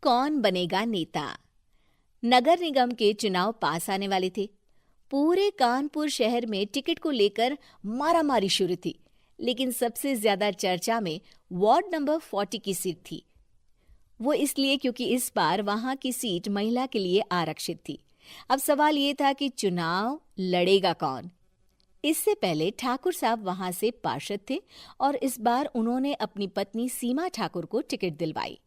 कौन बनेगा नेता। नगर निगम के चुनाव पास आने वाले थे। पूरे कानपुर शहर में टिकट को लेकर मारामारी शुरू थी, लेकिन सबसे ज्यादा चर्चा में वार्ड नंबर 40 की सीट थी। वो इसलिए क्योंकि इस बार वहां की सीट महिला के लिए आरक्षित थी। अब सवाल ये था कि चुनाव लड़ेगा कौन। इससे पहले ठाकुर साहब वहां से पार्षद थे और इस बार उन्होंने अपनी पत्नी सीमा ठाकुर को टिकट दिलवाई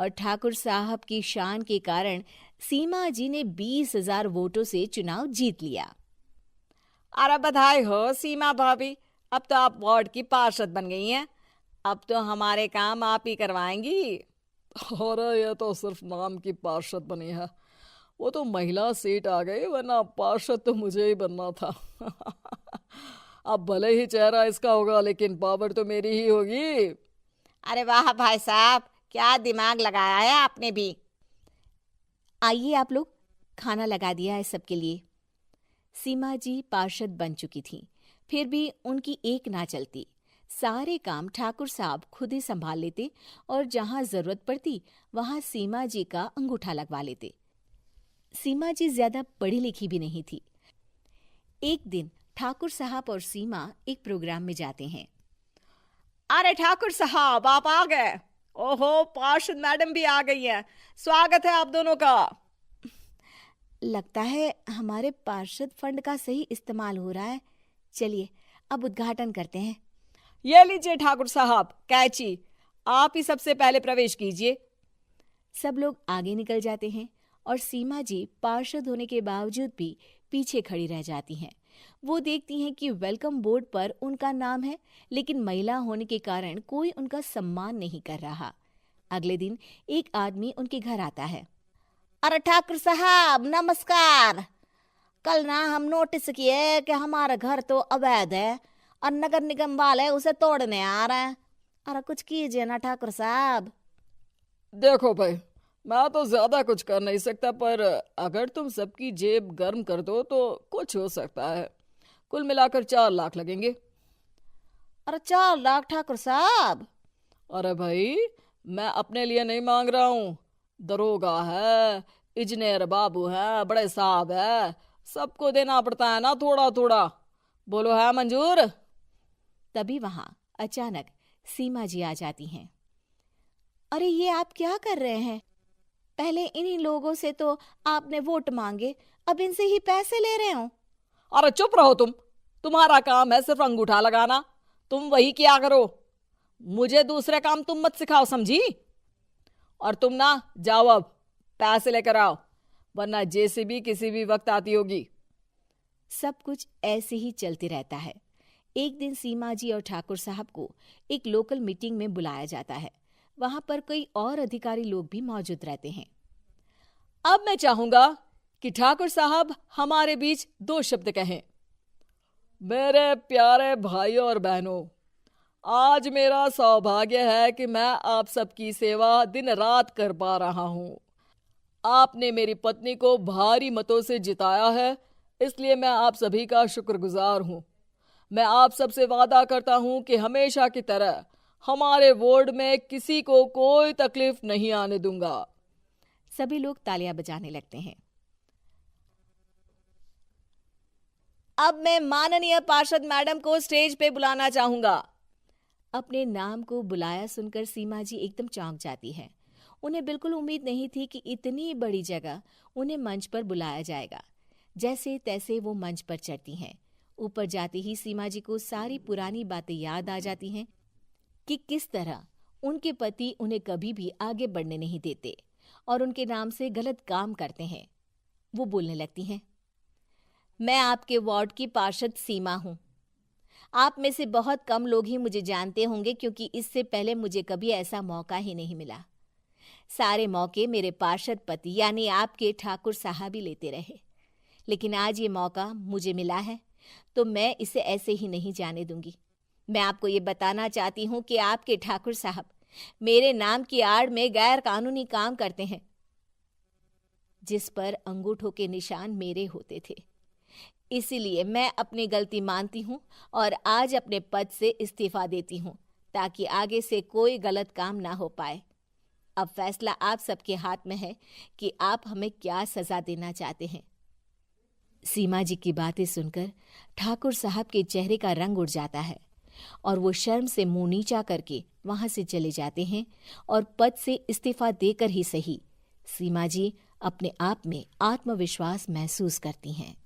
और ठाकुर साहब की शान के कारण सीमा जी ने 20,000 वोटों से चुनाव जीत लिया। अरे बधाई हो सीमा भाभी, अब तो आप वार्ड की पार्षद बन गई हैं। अब तो हमारे काम आप ही करवाएंगी। अरे ये तो सिर्फ नाम की पार्षद बनी है, वो तो महिला सीट आ गई, वरना पार्षद तो मुझे ही बनना था। अब भले ही चेहरा इसका होगा, लेकिन पावर तो मेरी ही होगी। अरे वाह भाई साहब, क्या दिमाग लगाया है आपने भी। आइए आप लोग, खाना लगा दिया है सबके लिए। सीमा जी पार्षद बन चुकी थीं, फिर भी उनकी एक ना चलती। सारे काम ठाकुर साहब खुद ही संभाल लेते और जहां जरूरत पड़ती वहां सीमा जी का अंगूठा लगवा लेते। सीमा जी ज्यादा पढ़ी लिखी भी नहीं थी। एक दिन ठाकुर साहब और सीमा एक प्रोग्राम में जाते हैं। अरे ठाकुर साहब, आप आ गए। ओहो, पार्षद मैडम भी आ गई हैं। स्वागत है आप दोनों का। लगता है हमारे पार्षद फंड का सही इस्तेमाल हो रहा है। चलिए अब उद्घाटन करते हैं। ये लीजिए ठाकुर साहब कैची, आप ही सबसे पहले प्रवेश कीजिए। सब लोग आगे निकल जाते हैं और सीमा जी पार्षद होने के बावजूद भी पीछे खड़ी रह जाती हैं। वो देखती हैं कि वेलकम बोर्ड पर उनका नाम है, लेकिन महिला होने के कारण कोई उनका सम्मान नहीं कर रहा। अगले दिन एक आदमी उनके घर आता है। अरे ठाकुर साहब नमस्कार। कल ना हम नोटिस किए कि हमारा घर तो अवैध है और नगर निगम वाले उसे तोड़ने आ रहे हैं। अरे कुछ कीजिए ना ठाकुर साहब। देखो भाई, मैं तो ज्यादा कुछ कर नहीं सकता, पर अगर तुम सबकी जेब गर्म कर दो तो कुछ हो सकता है। कुल मिलाकर 4 लाख लगेंगे। अरे 4 लाख ठाकुर साहब? अरे भाई, मैं अपने लिए नहीं मांग रहा हूँ। दरोगा है, इंजीनियर बाबू है, बड़े साहब है, सबको देना पड़ता है ना थोड़ा थोड़ा। बोलो है मंजूर? तभी वहां अचानक सीमा जी आ जाती हैं। अरे ये आप क्या कर रहे हैं? पहले इन्हीं लोगों से तो आपने वोट मांगे, अब इनसे ही पैसे ले रहे हो। अरे चुप रहो तुम, तुम्हारा काम है सिर्फ अंगूठा लगाना, तुम वही किया करो। मुझे दूसरे काम तुम मत सिखाओ, समझी? और तुम ना जाओ, अब पैसे लेकर आओ, वरना जेसीबी किसी भी वक्त आती होगी। सब कुछ ऐसे ही चलते रहता है। एक दिन सीमा जी और ठाकुर साहब को एक लोकल मीटिंग में बुलाया जाता है। वहां पर कई और अधिकारी लोग भी मौजूद रहते हैं। अब मैं चाहूंगा कि ठाकुर साहब हमारे बीच 2 शब्द कहें। मेरे प्यारे भाइयों और बहनों, आज मेरा सौभाग्य है कि मैं आप सबकी सेवा दिन रात कर पा रहा हूँ। आपने मेरी पत्नी को भारी मतों से जिताया है, इसलिए मैं आप सभी का शुक्रगुजार हूँ। मैं आप सबसे वादा करता हूँ कि हमेशा की तरह हमारे वार्ड में किसी को कोई तकलीफ नहीं आने दूंगा। सभी लोग तालियां बजाने लगते हैं। अब मैं माननीय पार्षद मैडम को स्टेज पे बुलाना चाहूंगा। अपने नाम को बुलाया सुनकर सीमा जी एकदम चौंक जाती है। उन्हें बिल्कुल उम्मीद नहीं थी कि इतनी बड़ी जगह उन्हें मंच पर बुलाया जाएगा। जैसे तैसे वो मंच पर चढ़ती हैं। ऊपर जाते ही सीमा जी को सारी पुरानी बातें याद आ जाती हैं कि किस तरह उनके पति उन्हें कभी भी आगे बढ़ने नहीं देते और उनके नाम से गलत काम करते हैं। वो बोलने लगती हैं। मैं आपके वार्ड की पार्षद सीमा हूँ। आप में से बहुत कम लोग ही मुझे जानते होंगे, क्योंकि इससे पहले मुझे कभी ऐसा मौका ही नहीं मिला। सारे मौके मेरे पार्षद पति यानी आपके ठाकुर साहब ही लेते रहे, लेकिन आज ये मौका मुझे मिला है तो मैं इसे ऐसे ही नहीं जाने दूंगी। मैं आपको ये बताना चाहती हूँ कि आपके ठाकुर साहब मेरे नाम की आड़ में गैर कानूनी काम करते हैं, जिस पर अंगूठों के निशान मेरे होते थे। इसीलिए मैं अपनी गलती मानती हूँ और आज अपने पद से इस्तीफा देती हूँ, ताकि आगे से कोई गलत काम ना हो पाए। अब फैसला आप सबके हाथ में है कि आप हमें क्या सजा देना चाहते हैं। सीमा जी की बातें सुनकर ठाकुर साहब के चेहरे का रंग उड़ जाता है और वो शर्म से मुंह नीचा करके वहां से चले जाते हैं और पद से इस्तीफा देकर ही सही सीमा जी अपने आप में आत्मविश्वास महसूस करती हैं।